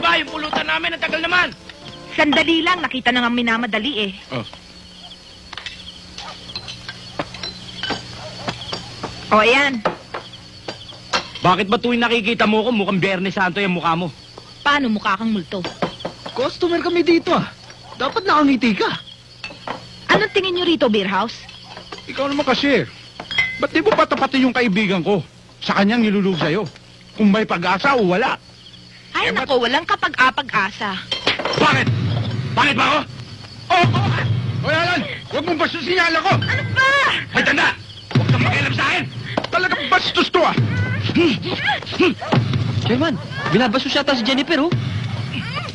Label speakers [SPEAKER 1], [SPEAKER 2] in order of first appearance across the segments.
[SPEAKER 1] ba? Yung pulutan namin, ang tagal naman.
[SPEAKER 2] Sandali lang, nakita na nga minamadali eh.
[SPEAKER 3] Oh.
[SPEAKER 2] O, ayan.
[SPEAKER 1] Bakit ba tuwing nakikita mo ko, mukhang Biyernes Santo yung mukha mo?
[SPEAKER 2] Paano mukha kang multo?
[SPEAKER 3] Customer kami dito ah. Dapat nakangiti ka.
[SPEAKER 2] Anong tingin nyo rito, beer house?
[SPEAKER 3] Ikaw naman kasi. Ba't di mo patapatin yung kaibigan ko? Sa kanyang nilulog sa'yo. Kung may pag-asa o wala.
[SPEAKER 2] Ay, nako, walang kapag-apag-asa.
[SPEAKER 1] Bakit? Bakit ba ako?
[SPEAKER 3] O Alan, huwag mong bastusin yung ko.
[SPEAKER 2] Ano ba?
[SPEAKER 1] May tanda! Huwag kang makialam sa akin!
[SPEAKER 3] Talagang bastos to ah.
[SPEAKER 4] Chairman, binabastos yata si Jennifer, oh.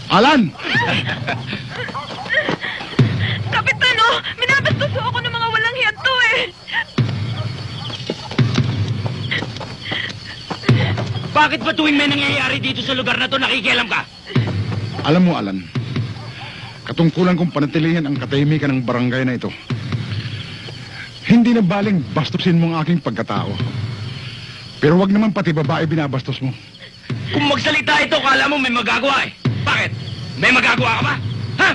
[SPEAKER 3] Alan!
[SPEAKER 2] Kapitan, oh! Minabastos ako ng mga walang hiyanto eh!
[SPEAKER 1] Bakit ba tuwing may nangyayari dito sa lugar na to, nakikialam ka?
[SPEAKER 3] Alam mo, Alan, katungkulan kong panatilihin ang katahimikan ng barangay na ito. Hindi na baling bastusin mo ang aking pagkatao. Pero wag naman pati babae binabastos mo.
[SPEAKER 1] Kung magsalita ito, kala mo may magagawa eh. Bakit? May magagawa ka ba? Ha?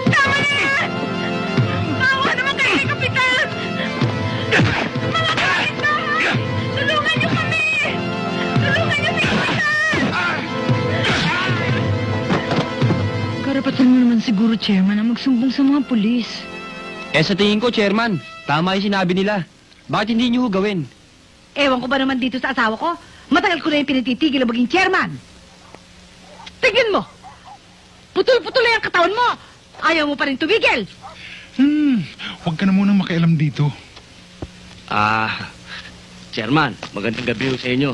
[SPEAKER 2] Tama na yan! Maawa naman kayo kay Kapitan! Mga kapitbahay! Tulungan niyo kami! Tulungan niyo si Kapitan!
[SPEAKER 5] Karapatan mo naman siguro, Chairman, na magsumbong sa mga pulis.
[SPEAKER 4] Sa tingin ko, Chairman, tama yung sinabi nila. Bakit hindi niyo gawin?
[SPEAKER 5] Ewan ko ba naman dito sa asawa ko? Matagal ko na yung pinatitigil na maging chairman. Tingin mo! Putol-putol na yung katawan mo! Ayaw mo pa rin tumigil!
[SPEAKER 3] Huwag ka na munang makialam dito.
[SPEAKER 4] Chairman, magandang gabi ho sa inyo.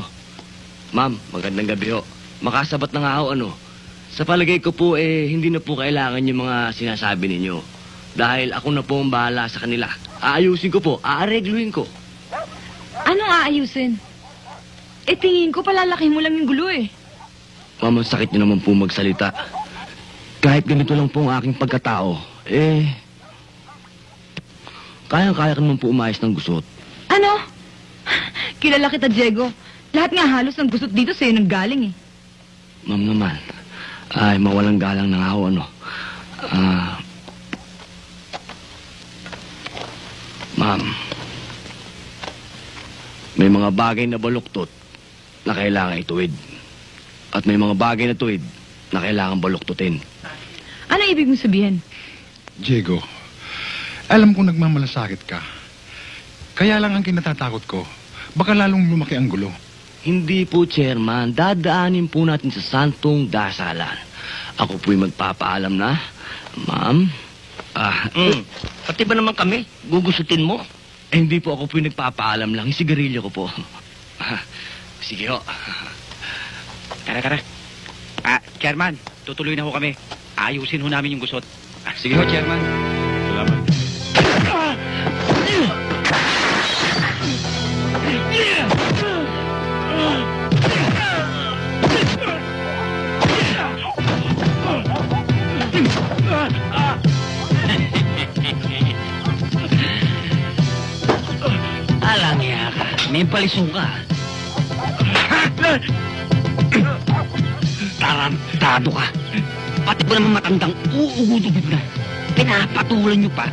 [SPEAKER 4] Ma'am, magandang gabi ho. Makasabat na nga ho, ano. Sa palagay ko po, hindi na po kailangan yung mga sinasabi ninyo. Dahil ako na po ang bahala sa kanila. Aayusin ko po, aaregluhin ko.
[SPEAKER 5] Anong aayusin? Tingin ko palalaki mo lang yung gulo eh.
[SPEAKER 4] Ma'am, ang sakit niyo naman po magsalita. Kahit ganito lang po ang aking pagkatao, kayang-kaya ka naman po umayos ng gusot.
[SPEAKER 5] Ano? Kilala kita, Diego. Lahat nga halos ng gusot dito sa'yo nang galing eh.
[SPEAKER 4] Ma'am naman, ay mawalang galang na nga ho, ano. Ma'am, may mga bagay na baluktot na kailangan ituwid. At may mga bagay na tuwid na kailangan baluktutin.
[SPEAKER 5] Ano ibig mong sabihin?
[SPEAKER 3] Diego, alam kong nagmamalasakit ka. Kaya lang ang kinatatakot ko, baka lalong lumaki ang gulo.
[SPEAKER 4] Hindi po, Chairman. Dadaanin po natin sa santong dasalan. Ako po'y magpapaalam na. Ma'am?
[SPEAKER 1] Pati ba naman kami? Gugusutin mo?
[SPEAKER 4] Hindi po, ako po'y nagpapaalam lang. Yung sigarilyo ko po. Sige ho.
[SPEAKER 1] Kara. Chairman, tutuloy na ho kami. Ayusin ho namin yung gusot.
[SPEAKER 4] Sige ho, Chairman.
[SPEAKER 3] Salamat.
[SPEAKER 4] Alang ya ka. May palisong ka. Tarantado ka. Pati ko naman matandang uugod-ugod na. Pinapatulan niyo pa.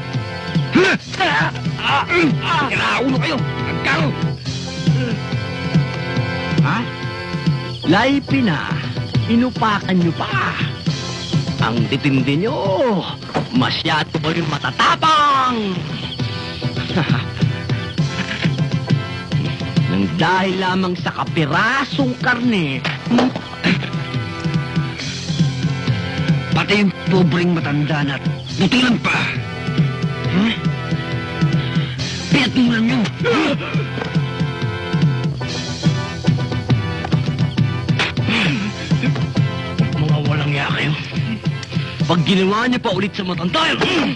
[SPEAKER 4] Kinaulo kayo. Nagkaro. Ha? Laipi na. Inupakan niyo pa. Ang titindi niyo. Masyado ko rin matatapang. Nang dahil lamang sa kapirasong karne, pati yung pobreng matanda na butilan pa. Pinatulan niyo. Mga walang ya kayo. Pag ginawa niyo pa ulit sa matanda yun,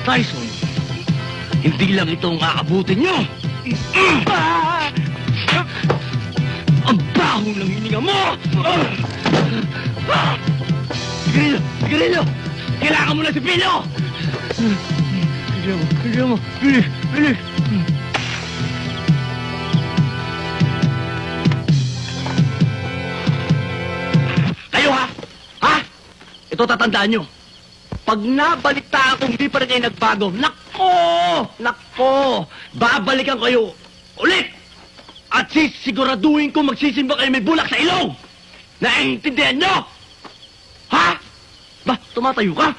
[SPEAKER 4] Tyson, hindi lang ito ang aabutin niyo. Ang baho ng hininga mo! Sigarilyo! Sigarilyo! Kailangan mo na si Pino! Kailangan mo! Bilis! Bilis! ito tatandaan nyo. Pag nabalita akong hindi pa rin kayo nagbago, nako, babalikan kayo ulit. At sisiguraduhin ko magsisimba kayo may bulak sa ilong. Naiintindihan nyo? Ha? Ba, tumatayo ka?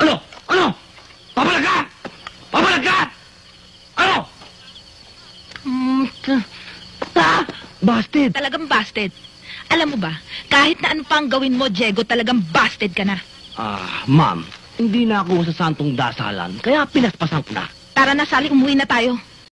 [SPEAKER 4] Ano? Ano? Papalag ka? Papalag ka? Ano? Busted.
[SPEAKER 2] Talagang busted. Alam mo ba, kahit na ano pang gawin mo, Diego, talagang busted ka na.
[SPEAKER 4] Ma'am, hindi na ako sa santong dasalan, kaya pinaspasan ko na.
[SPEAKER 2] Tara na, Sally, umuwi na tayo.